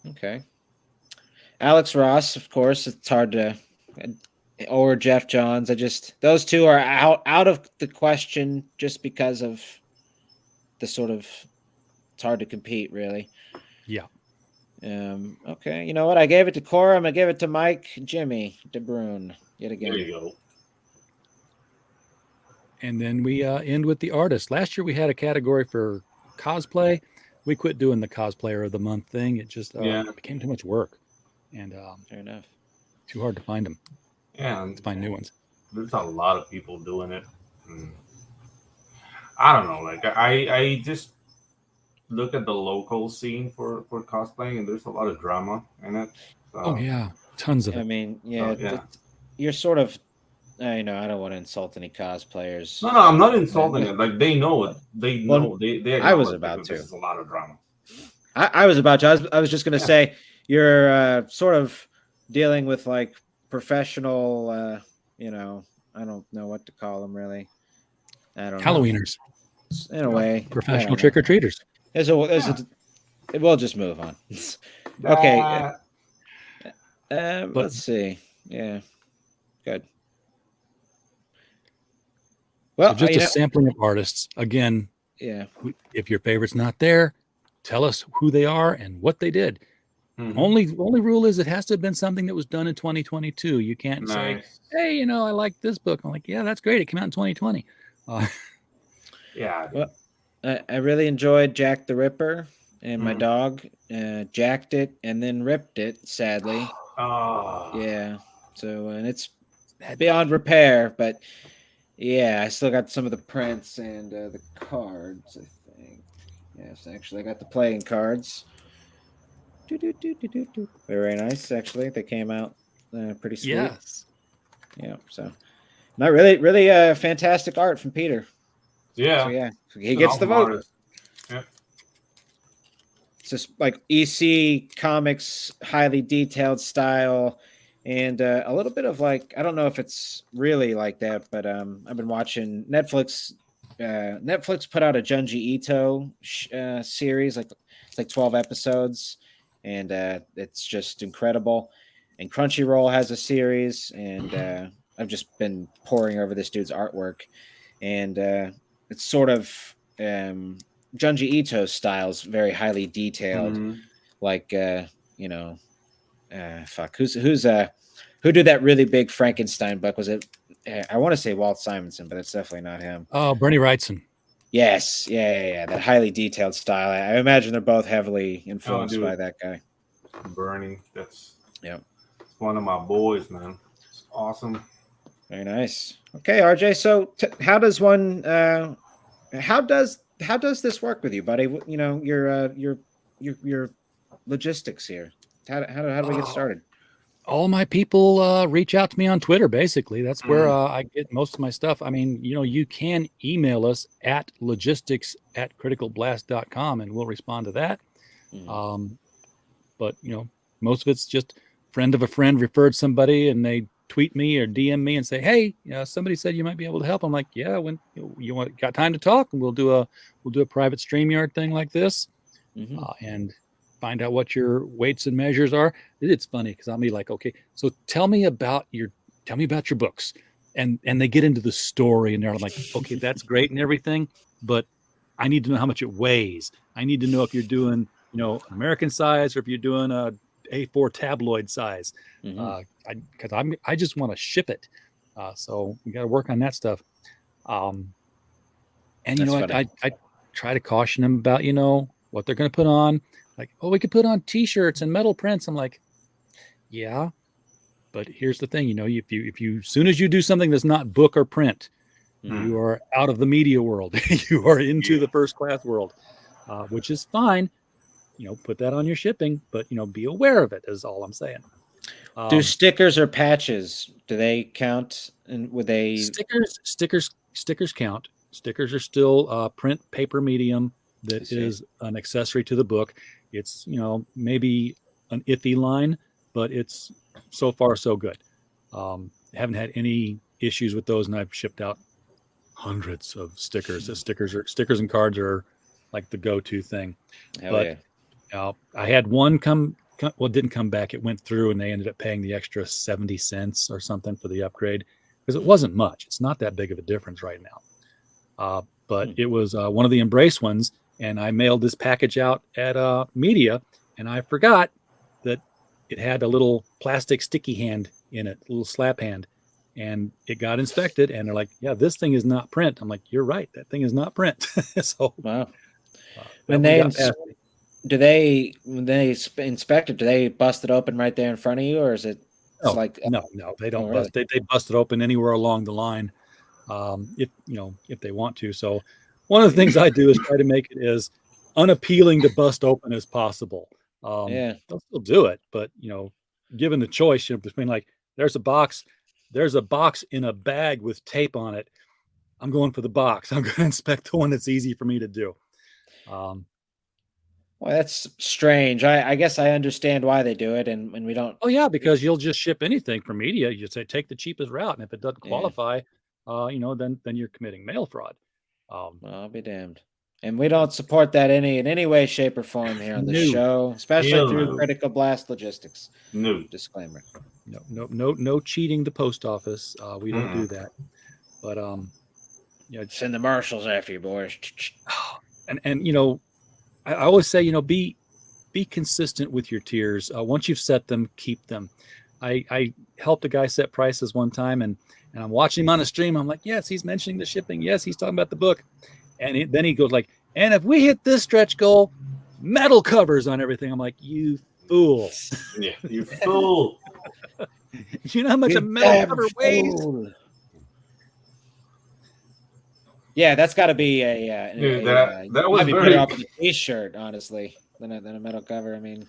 Okay. Alex Ross, of course. It's hard to, or Jeff Johns. Those two are out of the question just because of the sort of, it's hard to compete really. Yeah. Okay. You know what? I gave it to Cora. I'm gonna give it to Mike Jimmy DeBrune yet again. There you go. And then we end with the artist. Last year we had a category for cosplay. We quit doing the cosplayer of the month thing. It just became too much work, and fair enough. Too hard to find them. Yeah, to find new ones. There's a lot of people doing it. I don't know. Like I just look at the local scene for cosplaying, and there's a lot of drama in it. So, oh yeah, tons of it. I mean, you're sort of. I know. I don't want to insult any cosplayers. No, I'm not insulting it. Like they know it. They know. They I was about to. There's a lot of drama. I was about to. I was just going to say you're sort of dealing with like professional. You know, I don't know what to call them really. I don't Halloweeners. know. In a way, professional trick or treaters. We'll just move on. Okay. Let's see. Yeah. Good. Well, so just a sampling of artists. Again, yeah. If your favorite's not there, tell us who they are and what they did. Mm-hmm. Only rule is it has to have been something that was done in 2022. You can't say, "Hey, I like this book." I'm like, "Yeah, that's great. It came out in 2020." Yeah. Well, I really enjoyed Jack the Ripper, and my dog jacked it and then ripped it. Sadly. Oh. Yeah. So and it's beyond repair, but. Yeah, I still got some of the prints and the cards, I think. Yes, actually, I got the playing cards. Very nice, actually. They came out pretty sweet. Yes. Yeah, so. Not really, really fantastic art from Peter. Yeah. So, yeah, he gets the vote. Yeah. It's just like EC Comics, highly detailed style. And a little bit of like, I don't know if it's really like that, but I've been watching Netflix. Netflix put out a Junji Ito series, it's like 12 episodes, and it's just incredible. And Crunchyroll has a series, and I've just been poring over this dude's artwork, and it's sort of Junji Ito's styles, very highly detailed, like who did that really big Frankenstein book? Was it? I want to say Walt Simonson, but it's definitely not him. Oh, Bernie Wrightson. Yes, yeah. That highly detailed style. I imagine they're both heavily influenced by that guy. Bernie, that's one of my boys, man. It's awesome. Very nice. Okay, RJ. So how does one? How does this work with you, buddy? Your logistics here. How do we get started? All my people reach out to me on Twitter. Basically, that's where I get most of my stuff. I mean, you can email us at logistics@criticalblast.com and we'll respond to that. But most of it's just friend of a friend referred somebody and they tweet me or DM me and say, "Hey, somebody said you might be able to help." I'm like, "Yeah, when you got time to talk, and we'll do a private StreamYard thing like this, and find out what your weights and measures are." It's funny because I'll be like, "Okay, so tell me about your books," and they get into the story and they're like, "Okay, that's great and everything, but I need to know how much it weighs. I need to know if you're doing American size or if you're doing a A4 tabloid size, because I just want to ship it. So we got to work on that stuff. And I try to caution them about what they're going to put on. Like, oh, we could put on T-shirts and metal prints. I'm like, yeah, but here's the thing. If you as soon as you do something that's not book or print, you are out of the media world. You are into the first class world, which is fine. Put that on your shipping, but be aware of it is all I'm saying. Do stickers or patches, do they count? And would they stickers count. Stickers are still print paper medium that is an accessory to the book. It's, maybe an iffy line, but it's so far so good. Haven't had any issues with those, and I've shipped out hundreds of stickers. Stickers and cards are like the go-to thing. Hell But yeah. I had one it didn't come back. It went through, and they ended up paying the extra 70 cents or something for the upgrade, because it wasn't much. It's not that big of a difference right now. But it was one of the Embrace ones, and I mailed this package out at Media, and I forgot that it had a little plastic sticky hand in it, a little slap hand, and it got inspected, and they're like, yeah, this thing is not print. I'm like, you're right, that thing is not print. So Wow. when When they inspect it, do they bust it open right there in front of you, or is it no, they don't really? bust. They bust it open anywhere along the line, if they want to. So one of the things I do is try to make it as unappealing to bust open as possible. They'll still do it, but given the choice between like, there's a box in a bag with tape on it, I'm going for the box. I'm going to inspect the one that's easy for me to do. Well, that's strange. I guess I understand why they do it, and we don't. Oh yeah, because you'll just ship anything from Media. You say take the cheapest route, and if it doesn't qualify, then you're committing mail fraud. Well, I'll be damned. And we don't support that in any way, shape, or form here on the show, especially through Critical Blast Logistics. No Disclaimer. No cheating the post office. We don't do that. But send the marshals after you, boys. And I always say, be consistent with your tiers. Once you've set them, keep them. I helped a guy set prices one time, and I'm watching him on a stream. I'm like, yes, he's mentioning the shipping. Yes, he's talking about the book. And then he goes like, and if we hit this stretch goal, metal covers on everything. I'm like, you fool. Yeah, you fool. You know how much a metal cover weighs? Yeah, that's got to be that was very better off a t-shirt, honestly, than a metal cover. I mean,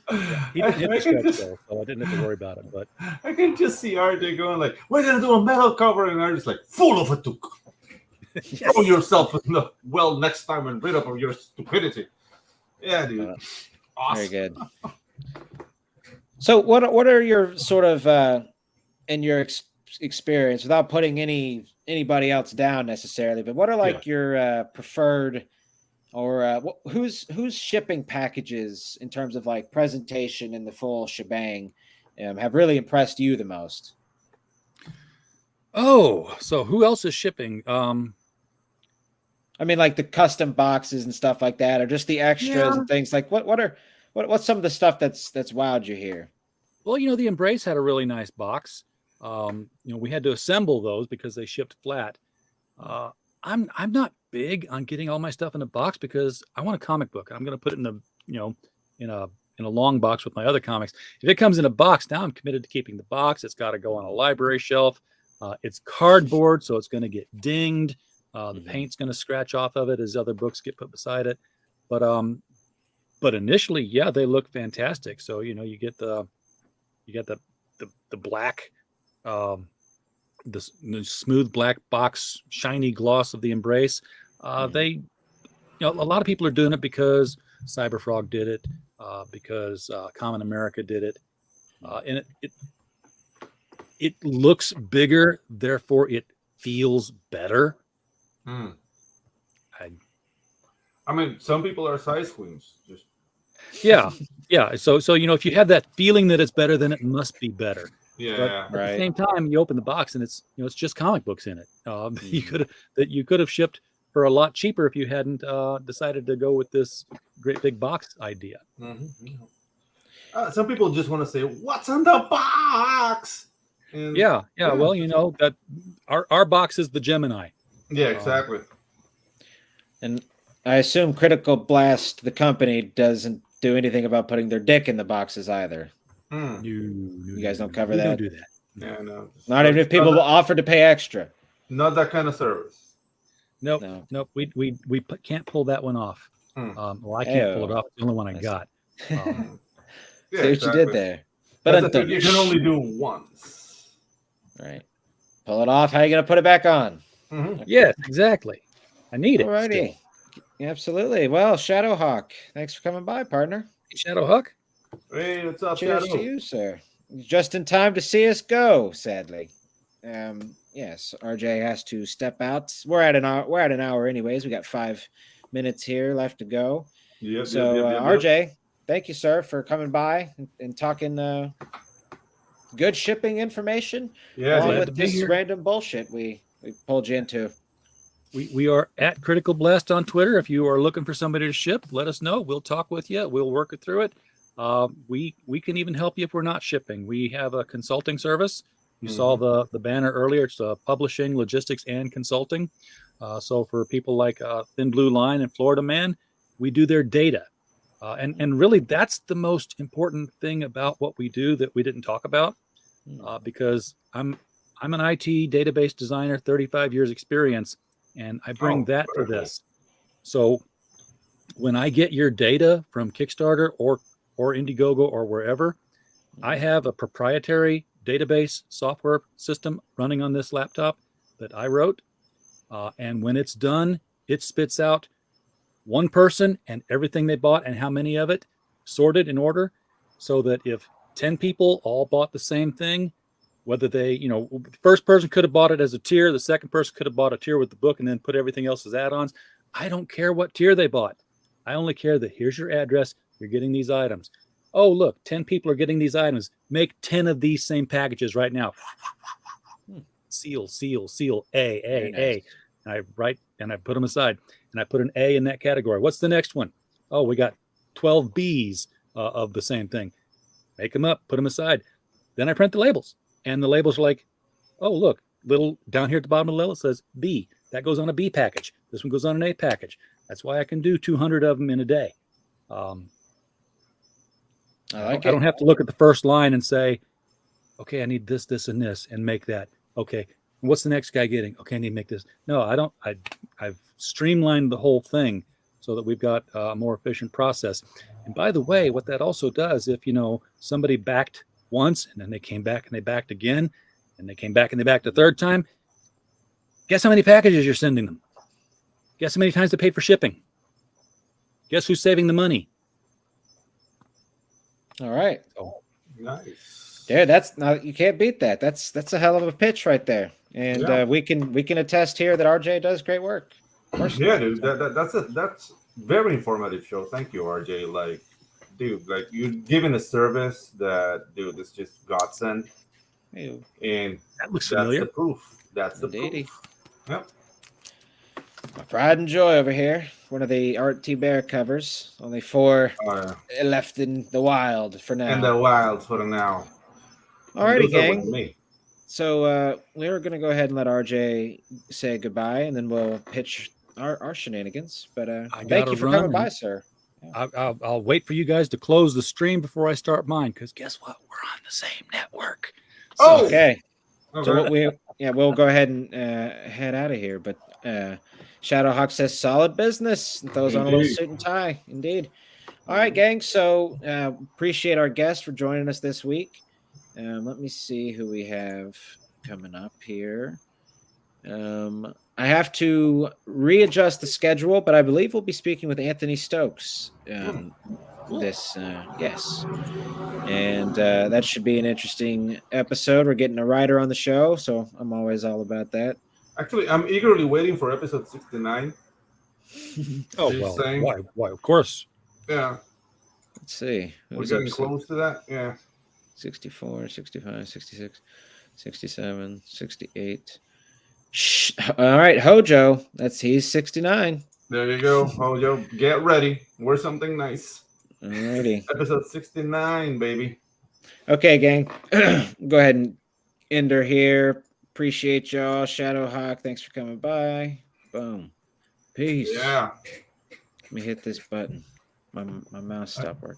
he didn't hit the stretch goal, so I didn't have to worry about it. But I can just see RJ going like, "We're gonna do a metal cover," and RJ's like, "Full of it, throw yourself in the well next time and rid up of your stupidity." Yeah, dude. Awesome. Very good. So, what are your sort of in your experience, without putting anybody else down necessarily, but what are like your preferred, or who's shipping packages in terms of like presentation and the full shebang have really impressed you the most? Oh, so who else is shipping? I mean, like the custom boxes and stuff like that, or just the extras and things like what's some of the stuff that's wowed you here? Well, the Embrace had a really nice box. We had to assemble those because they shipped flat. I'm not big on getting all my stuff in a box because I want a comic book. I'm going to put it in a long box with my other comics. If it comes in a box, now I'm committed to keeping the box. It's got to go on a library shelf. It's cardboard, so it's going to get dinged. The paint's going to scratch off of it as other books get put beside it. But initially, yeah, they look fantastic. So you get the black. The smooth black box, shiny gloss of the Embrace. They, a lot of people are doing it because Cyberfrog did it, because Common America did it, and it looks bigger, therefore it feels better. I mean, some people are size queens. Yeah. So if you have that feeling that it's better, then it must be better. Yeah, but at the same time, you open the box and it's it's just comic books in it. You could have shipped for a lot cheaper if you hadn't decided to go with this great big box idea. Some people just want to say, "What's in the box?" And, yeah. Well, that our box is the Gemini. Yeah, exactly. And I assume Critical Blast, the company, doesn't do anything about putting their dick in the boxes either. You guys don't cover that? Don't do that. Yeah, no. Not even if people will offer to pay extra. Not that kind of service. Nope. We can't pull that one off. Well, I can't pull it off. It's the only one I got. See what you did there. But you can only do once. Right. Pull it off. How are you going to put it back on? Yes, exactly. I need it. Alrighty. Absolutely. Well, Shadowhawk, thanks for coming by, partner. Shadowhawk. Hey, what's up, Cheers Shadow? to you, sir. Just in time to see us go, sadly. Yes, RJ has to step out. We're at an hour anyways. We got 5 minutes here left to go. Yep, So yep. RJ, thank you, sir, for coming by and talking good shipping information Yeah, along dude. with this random bullshit we pulled you into. We are at Critical Blast on Twitter. If you are looking for somebody to ship, let us know. We'll talk with you. We'll work it through it. We can even help you if we're not shipping. We have a consulting service. You saw the banner earlier. It's publishing, logistics, and consulting. So for people like Thin Blue Line and Florida Man, we do their data. And really, that's the most important thing about what we do that we didn't talk about, because I'm an IT database designer, 35 years experience, and I bring that to this. So when I get your data from Kickstarter or Indiegogo or wherever, I have a proprietary database software system running on this laptop that I wrote. And when it's done, it spits out one person and everything they bought and how many of it, sorted in order, so that if 10 people all bought the same thing, whether they, the first person could have bought it as a tier, the second person could have bought a tier with the book and then put everything else as add-ons. I don't care what tier they bought. I only care that here's your address, you're getting these items. Oh, look, 10 people are getting these items. Make 10 of these same packages right now. Seal, A. And I write and I put them aside. And I put an A in that category. What's the next one? Oh, we got 12 Bs of the same thing. Make them up, put them aside. Then I print the labels. And the labels are like, oh, look, little down here at the bottom of the label, it says B. That goes on a B package. This one goes on an A package. That's why I can do 200 of them in a day. I don't have to look at the first line and say, okay, I need this, this, and this, and make that. Okay, what's the next guy getting? Okay, I need to make this. No, I don't. I've streamlined the whole thing so that we've got a more efficient process. And by the way, what that also does, if somebody backed once and then they came back and they backed again, and they came back and they backed a third time, guess how many packages you're sending them? Guess how many times they paid for shipping? Guess who's saving the money? All right. Oh, nice. Yeah, you can't beat that. That's a hell of a pitch right there. And we can attest here that RJ does great work. Yeah, dude, that's very informative show. Thank you, RJ. Like, dude, like you're giving a service that, dude, it's just godsend. Ew. And that looks familiar. That's the proof. That's the proof. Yep. My pride and joy over here. One of the Art T Bear covers. Only 4 left in the wild for now. In the wild for now. Alrighty, gang. So we're going to go ahead and let RJ say goodbye, and then we'll pitch our shenanigans. But thank you for coming by, sir. Yeah. I'll wait for you guys to close the stream before I start mine, because guess what? We're on the same network. So, okay. So we'll go ahead and head out of here. But Shadowhawk says solid business. Throws on a little suit and tie. Indeed. All right, gang. So appreciate our guest for joining us this week. Let me see who we have coming up here. I have to readjust the schedule, but I believe we'll be speaking with Anthony Stokes yes. And that should be an interesting episode. We're getting a writer on the show, so I'm always all about that. Actually, I'm eagerly waiting for episode 69. Oh, well, why, of course. Yeah. Let's see. We're getting close to that. Yeah. 64, 65, 66, 67, 68. Shh. All right, Hojo. He's 69. There you go, Hojo. Get ready. Wear something nice. Alrighty. Episode 69, baby. Okay, gang. Go ahead and end her here. Appreciate y'all. Shadowhawk, thanks for coming by. Boom. Peace. Yeah. Let me hit this button. My mouse stopped working.